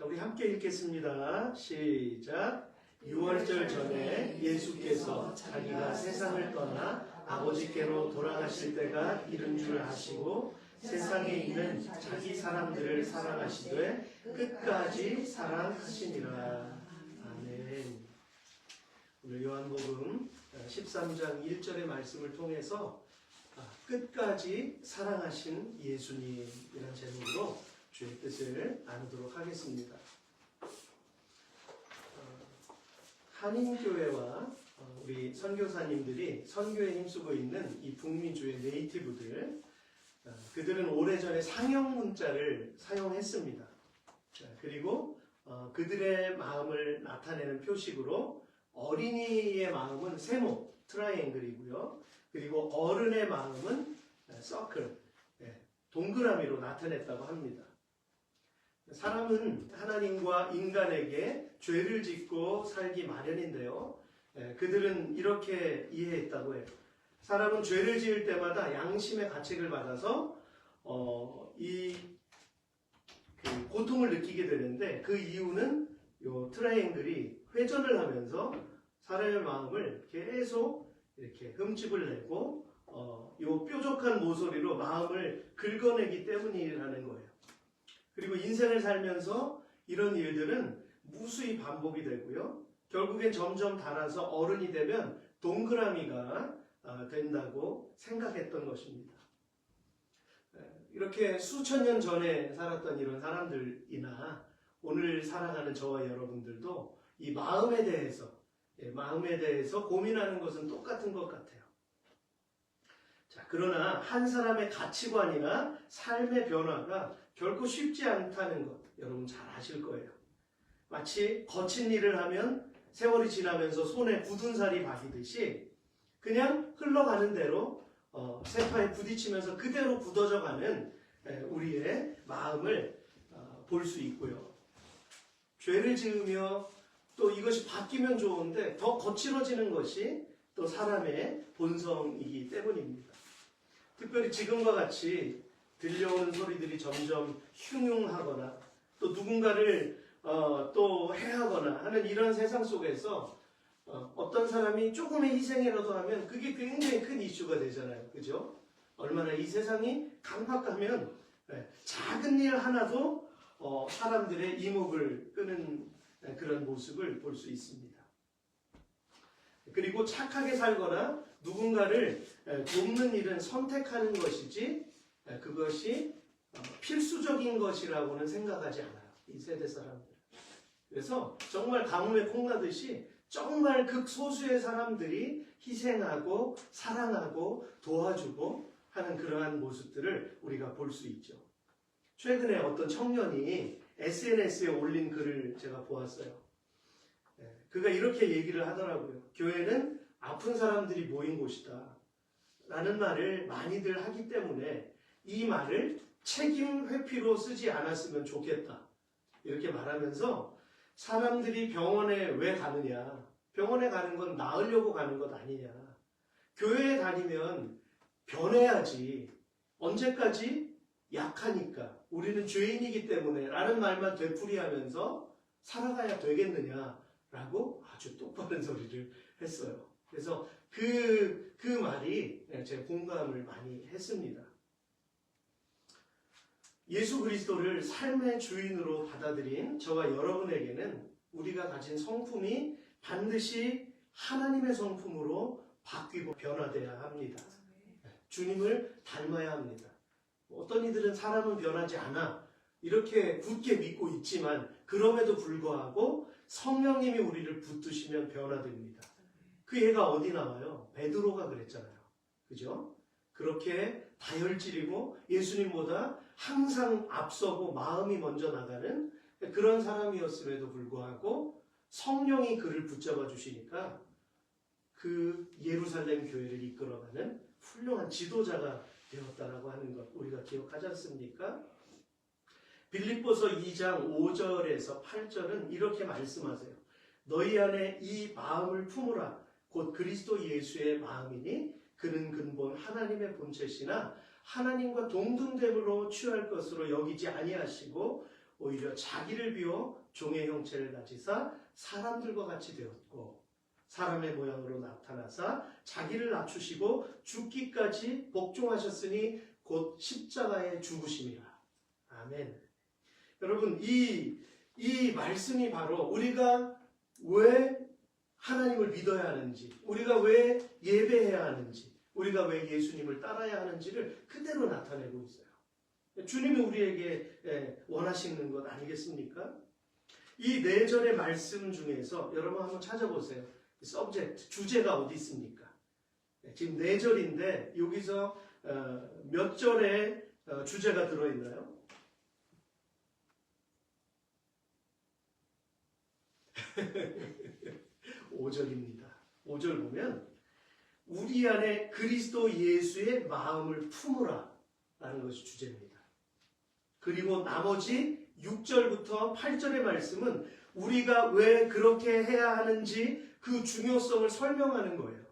우리 함께 읽겠습니다. 시작. 6월절 전에 예수께서 자기가 세상을 떠나 아버지께로 돌아가실 때가 이른 줄 아시고 세상에 있는 자기 사람들을 사랑하시되 끝까지 사랑하시니라. 아멘. 오늘 요한복음 13장 1절의 말씀을 통해서 끝까지 사랑하신 예수님이라는 제목으로 주의 뜻을 나누도록 하겠습니다. 한인교회와 우리 선교사님들이 선교에 힘쓰고 있는 이 북미주의 네이티브들, 그들은 오래전에 상형 문자를 사용했습니다. 그리고 그들의 마음을 나타내는 표식으로 어린이의 마음은 세모, 트라이앵글이고요. 그리고 어른의 마음은 서클, 동그라미로 나타냈다고 합니다. 사람은 하나님과 인간에게 죄를 짓고 살기 마련인데요. 그들은 이렇게 이해했다고 해요. 사람은 죄를 지을 때마다 양심의 가책을 받아서 그 고통을 느끼게 되는데, 그 이유는 요 트라이앵글이 회전을 하면서 사람의 마음을 계속 이렇게 흠집을 내고 요 뾰족한 모서리로 마음을 긁어내기 때문이라는 거예요. 그리고 인생을 살면서 이런 일들은 무수히 반복이 되고요. 결국엔 점점 닳아서 어른이 되면 동그라미가 된다고 생각했던 것입니다. 이렇게 수천 년 전에 살았던 이런 사람들이나 오늘 살아가는 저와 여러분들도 이 마음에 대해서 고민하는 것은 똑같은 것 같아요. 자, 그러나 한 사람의 가치관이나 삶의 변화가 결코 쉽지 않다는 것 여러분 잘 아실 거예요. 마치 거친 일을 하면 세월이 지나면서 손에 굳은 살이 박이듯이 그냥 흘러가는 대로 세파에 부딪히면서 그대로 굳어져가는 우리의 마음을 볼 수 있고요. 죄를 지으며 또 이것이 바뀌면 좋은데 더 거칠어지는 것이 또 사람의 본성이기 때문입니다. 특별히 지금과 같이 들려오는 소리들이 점점 흉흉하거나 또 누군가를 또 해하거나 하는 이런 세상 속에서 어떤 사람이 조금의 희생이라도 하면 그게 굉장히 큰 이슈가 되잖아요. 그죠? 얼마나 이 세상이 강박하면 작은 일 하나도 사람들의 이목을 끄는 그런 모습을 볼 수 있습니다. 그리고 착하게 살거나 누군가를 돕는 일은 선택하는 것이지 그것이 필수적인 것이라고는 생각하지 않아요. 이 세대 사람들. 그래서 정말 가뭄에 콩나듯이 정말 극소수의 사람들이 희생하고 사랑하고 도와주고 하는 그러한 모습들을 우리가 볼 수 있죠. 최근에 어떤 청년이 SNS에 올린 글을 제가 보았어요. 그가 이렇게 얘기를 하더라고요. 교회는 아픈 사람들이 모인 곳이다 라는 말을 많이들 하기 때문에 이 말을 책임 회피로 쓰지 않았으면 좋겠다 이렇게 말하면서 사람들이 병원에 왜 가느냐, 병원에 가는 건 나으려고 가는 것 아니냐, 교회에 다니면 변해야지, 언제까지 약하니까 우리는 죄인이기 때문에 라는 말만 되풀이하면서 살아가야 되겠느냐라고 아주 똑바른 소리를 했어요. 그래서 그 말이 제가 공감을 많이 했습니다. 예수 그리스도를 삶의 주인으로 받아들인 저와 여러분에게는 우리가 가진 성품이 반드시 하나님의 성품으로 바뀌고 변화되어야 합니다. 주님을 닮아야 합니다. 어떤 이들은 사람은 변하지 않아 이렇게 굳게 믿고 있지만 그럼에도 불구하고 성령님이 우리를 붙드시면 변화됩니다. 그 예가 어디 나와요? 베드로가 그랬잖아요. 그죠? 그렇게 다혈질이고 예수님보다 항상 앞서고 마음이 먼저 나가는 그런 사람이었음에도 불구하고 성령이 그를 붙잡아 주시니까 그 예루살렘 교회를 이끌어가는 훌륭한 지도자가 되었다라고 하는 것 우리가 기억하지 않습니까? 빌립보서 2장 5절에서 8절은 이렇게 말씀하세요. 너희 안에 이 마음을 품으라. 곧 그리스도 예수의 마음이니 그는 근본 하나님의 본체시나 하나님과 동등됨으로 취할 것으로 여기지 아니하시고 오히려 자기를 비워 종의 형체를 가지사 사람들과 같이 되었고 사람의 모양으로 나타나사 자기를 낮추시고 죽기까지 복종하셨으니 곧 십자가에 죽으심이라. 아멘. 여러분 이 말씀이 바로 우리가 왜 하나님을 믿어야 하는지, 우리가 왜 예배해야 하는지, 우리가 왜 예수님을 따라야 하는지를 그대로 나타내고 있어요. 주님이 우리에게 원하시는 것 아니겠습니까? 이 4절의 말씀 중에서 여러분 한번 찾아보세요. subject, 주제가 어디 있습니까? 지금 4절인데 여기서 몇 절의 주제가 들어있나요? 5절입니다. 5절 보면 우리 안에 그리스도 예수의 마음을 품으라 라는 것이 주제입니다. 그리고 나머지 6절부터 8절의 말씀은 우리가 왜 그렇게 해야 하는지 그 중요성을 설명하는 거예요.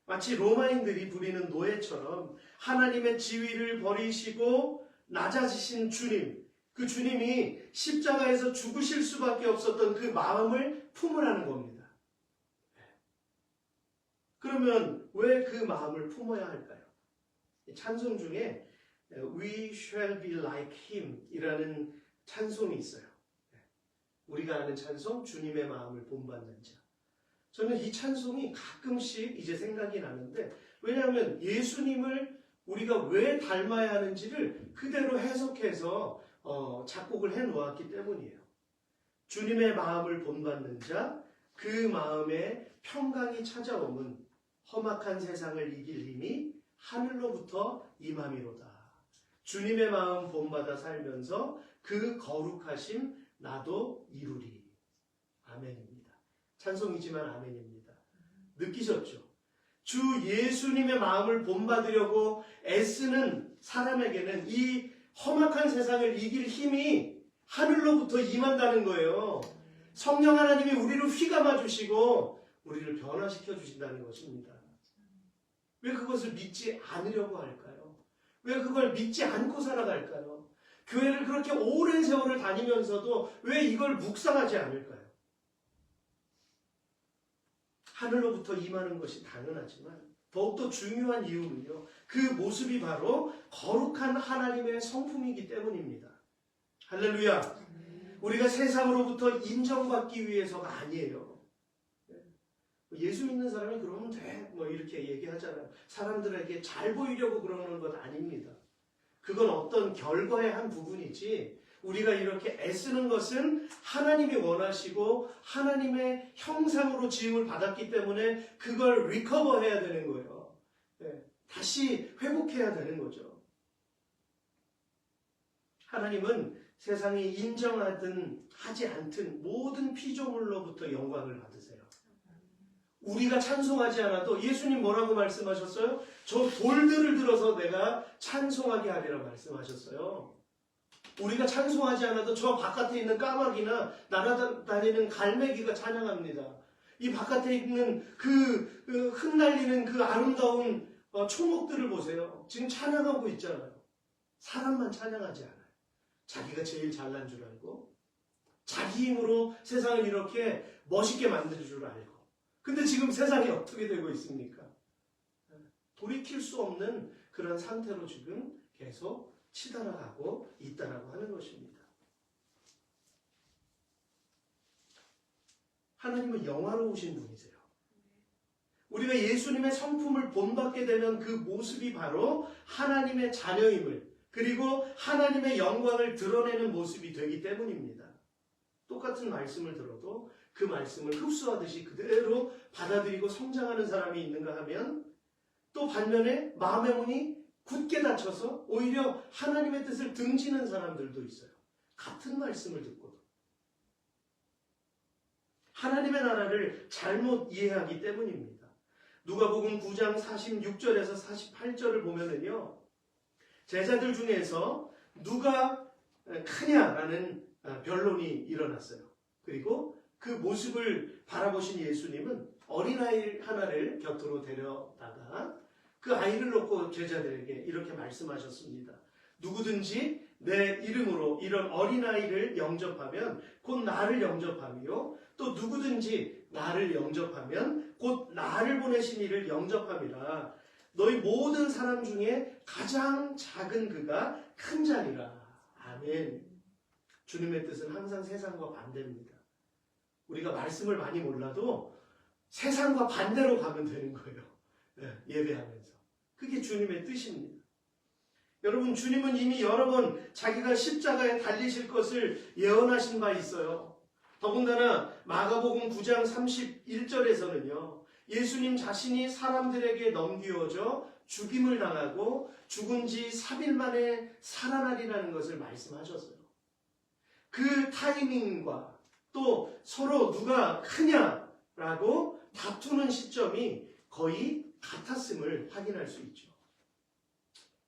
마치 로마인들이 부리는 노예처럼 하나님의 지위를 버리시고 낮아지신 주님, 그 주님이 십자가에서 죽으실 수밖에 없었던 그 마음을 품으라는 겁니다. 그러면 왜 그 마음을 품어야 할까요? 찬송 중에 We shall be like him 이라는 찬송이 있어요. 우리가 아는 찬송, 주님의 마음을 본받는 자. 저는 이 찬송이 가끔씩 이제 생각이 나는데, 왜냐하면 예수님을 우리가 왜 닮아야 하는지를 그대로 해석해서 작곡을 해 놓았기 때문이에요. 주님의 마음을 본받는 자, 그 마음에 평강이 찾아오면 험악한 세상을 이길 힘이 하늘로부터 임함이로다. 주님의 마음 본받아 살면서 그 거룩하심 나도 이루리. 아멘입니다. 찬송이지만 아멘입니다. 느끼셨죠? 주 예수님의 마음을 본받으려고 애쓰는 사람에게는 이 험악한 세상을 이길 힘이 하늘로부터 임한다는 거예요. 성령 하나님이 우리를 휘감아 주시고 우리를 변화시켜 주신다는 것입니다. 왜 그것을 믿지 않으려고 할까요? 왜 그걸 믿지 않고 살아갈까요? 교회를 그렇게 오랜 세월을 다니면서도 왜 이걸 묵상하지 않을까요? 하늘로부터 임하는 것이 당연하지만 더욱더 중요한 이유는요, 그 모습이 바로 거룩한 하나님의 성품이기 때문입니다. 할렐루야. 우리가 세상으로부터 인정받기 위해서가 아니에요. 예수 믿는 사람이 그러면 돼, 뭐 이렇게 얘기하잖아요. 사람들에게 잘 보이려고 그러는 것 아닙니다. 그건 어떤 결과의 한 부분이지, 우리가 이렇게 애쓰는 것은 하나님이 원하시고 하나님의 형상으로 지음을 받았기 때문에 그걸 리커버해야 되는 거예요. 다시 회복해야 되는 거죠. 하나님은 세상이 인정하든 하지 않든 모든 피조물로부터 영광을 받으세요. 우리가 찬송하지 않아도 예수님 뭐라고 말씀하셨어요? 저 돌들을 들어서 내가 찬송하게 하리라 말씀하셨어요. 우리가 찬송하지 않아도 저 바깥에 있는 까마귀나 날아다니는 갈매기가 찬양합니다. 이 바깥에 있는 그 흩날리는 그 아름다운 초목들을 보세요. 지금 찬양하고 있잖아요. 사람만 찬양하지 않아요. 자기가 제일 잘난 줄 알고 자기 힘으로 세상을 이렇게 멋있게 만들 줄 알고. 근데 지금 세상이 어떻게 되고 있습니까? 돌이킬 수 없는 그런 상태로 지금 계속 치달아가고 있다라고 하는 것입니다. 하나님은 영화로우신 분이세요. 우리가 예수님의 성품을 본받게 되면 그 모습이 바로 하나님의 자녀임을, 그리고 하나님의 영광을 드러내는 모습이 되기 때문입니다. 똑같은 말씀을 들어도 그 말씀을 흡수하듯이 그대로 받아들이고 성장하는 사람이 있는가 하면, 또 반면에 마음의 문이 굳게 닫혀서 오히려 하나님의 뜻을 등지는 사람들도 있어요. 같은 말씀을 듣고도. 하나님의 나라를 잘못 이해하기 때문입니다. 누가복음 9장 46절에서 48절을 보면은요, 제자들 중에서 누가 크냐라는 변론이 일어났어요. 그리고 그 모습을 바라보신 예수님은 어린아이 하나를 곁으로 데려다가 그 아이를 놓고 제자들에게 이렇게 말씀하셨습니다. 누구든지 내 이름으로 이런 어린아이를 영접하면 곧 나를 영접함이요. 또 누구든지 나를 영접하면 곧 나를 보내신 이를 영접함이라. 너희 모든 사람 중에 가장 작은 그가 큰 자니라. 아멘. 주님의 뜻은 항상 세상과 반대입니다. 우리가 말씀을 많이 몰라도 세상과 반대로 가면 되는 거예요. 예배하면서. 그게 주님의 뜻입니다. 여러분, 주님은 이미 여러 번 자기가 십자가에 달리실 것을 예언하신 바 있어요. 더군다나 마가복음 9장 31절에서는요. 예수님 자신이 사람들에게 넘기워져 죽임을 당하고 죽은 지 3일 만에 살아나리라는 것을 말씀하셨어요. 그 타이밍과 또 서로 누가 크냐라고 다투는 시점이 거의 같았음을 확인할 수 있죠.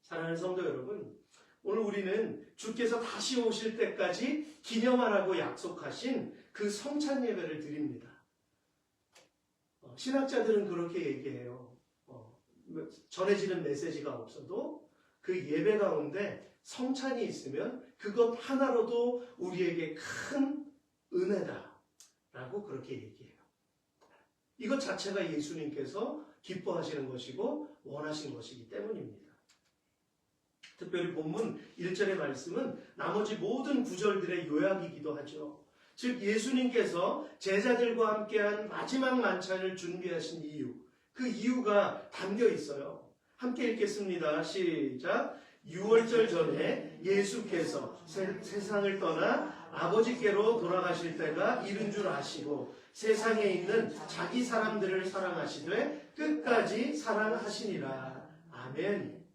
사랑하는 성도 여러분, 오늘 우리는 주께서 다시 오실 때까지 기념하라고 약속하신 그 성찬 예배를 드립니다. 신학자들은 그렇게 얘기해요. 전해지는 메시지가 없어도 그 예배 가운데 성찬이 있으면 그것 하나로도 우리에게 큰 은혜다라고 그렇게 얘기해요. 이것 자체가 예수님께서 기뻐하시는 것이고 원하신 것이기 때문입니다. 특별히 본문 1절의 말씀은 나머지 모든 구절들의 요약이기도 하죠. 즉 예수님께서 제자들과 함께한 마지막 만찬을 준비하신 이유, 그 이유가 담겨 있어요. 함께 읽겠습니다. 시작. 6월절 전에 예수께서 세상을 떠나 아버지께로 돌아가실 때가 이른 줄 아시고 세상에 있는 자기 사람들을 사랑하시되 끝까지 사랑하시니라. 아멘.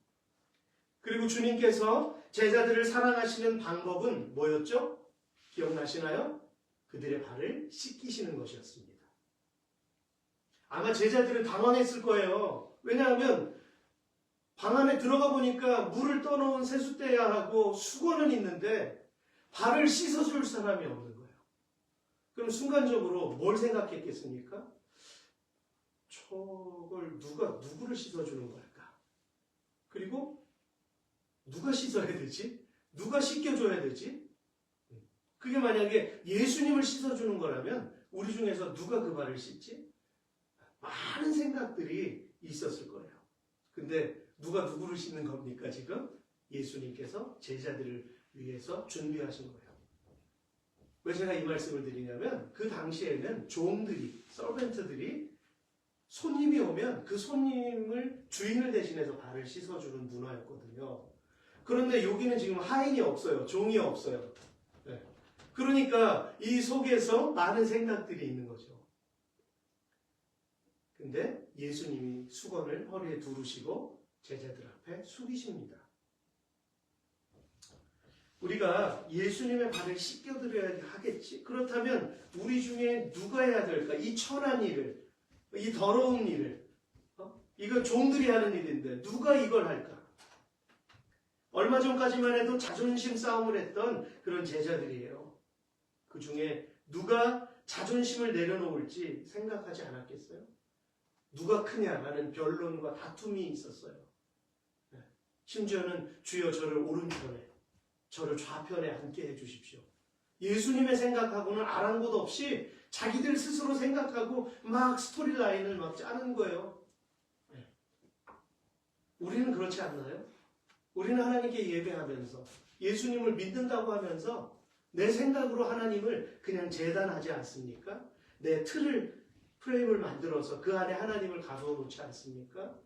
그리고 주님께서 제자들을 사랑하시는 방법은 뭐였죠? 기억나시나요? 그들의 발을 씻기시는 것이었습니다. 아마 제자들은 당황했을 거예요. 왜냐하면 방 안에 들어가 보니까 물을 떠놓은 세숫대야하고 수건은 있는데 발을 씻어줄 사람이 없는 거예요. 그럼 순간적으로 뭘 생각했겠습니까? 저걸 누구를 씻어주는 걸까? 그리고 누가 씻어야 되지? 누가 씻겨줘야 되지? 그게 만약에 예수님을 씻어주는 거라면 우리 중에서 누가 그 발을 씻지? 많은 생각들이 있었을 거예요. 근데 누가 누구를 씻는 겁니까 지금? 예수님께서 제자들을 위해서 준비하신 거예요. 왜 제가 이 말씀을 드리냐면 그 당시에는 종들이, 서벤트들이 손님이 오면 그 손님을 주인을 대신해서 발을 씻어주는 문화였거든요. 그런데 여기는 지금 하인이 없어요. 종이 없어요. 네. 그러니까 이 속에서 많은 생각들이 있는 거죠. 근데 예수님이 수건을 허리에 두르시고 제자들 앞에 숙이십니다. 우리가 예수님의 발을 씻겨드려야 하겠지. 그렇다면 우리 중에 누가 해야 될까? 이 천한 일을, 이 더러운 일을. 이거 종들이 하는 일인데 누가 이걸 할까? 얼마 전까지만 해도 자존심 싸움을 했던 그런 제자들이에요. 그 중에 누가 자존심을 내려놓을지 생각하지 않았겠어요? 누가 크냐라는 변론과 다툼이 있었어요. 심지어는 주여 저를 오른편에, 저를 좌편에 앉게 해주십시오. 예수님의 생각하고는 아랑곳 없이 자기들 스스로 생각하고 막 스토리라인을 막 짜는 거예요. 우리는 그렇지 않나요? 우리는 하나님께 예배하면서 예수님을 믿는다고 하면서 내 생각으로 하나님을 그냥 재단하지 않습니까? 내 프레임을 만들어서 그 안에 하나님을 가두어 놓지 않습니까?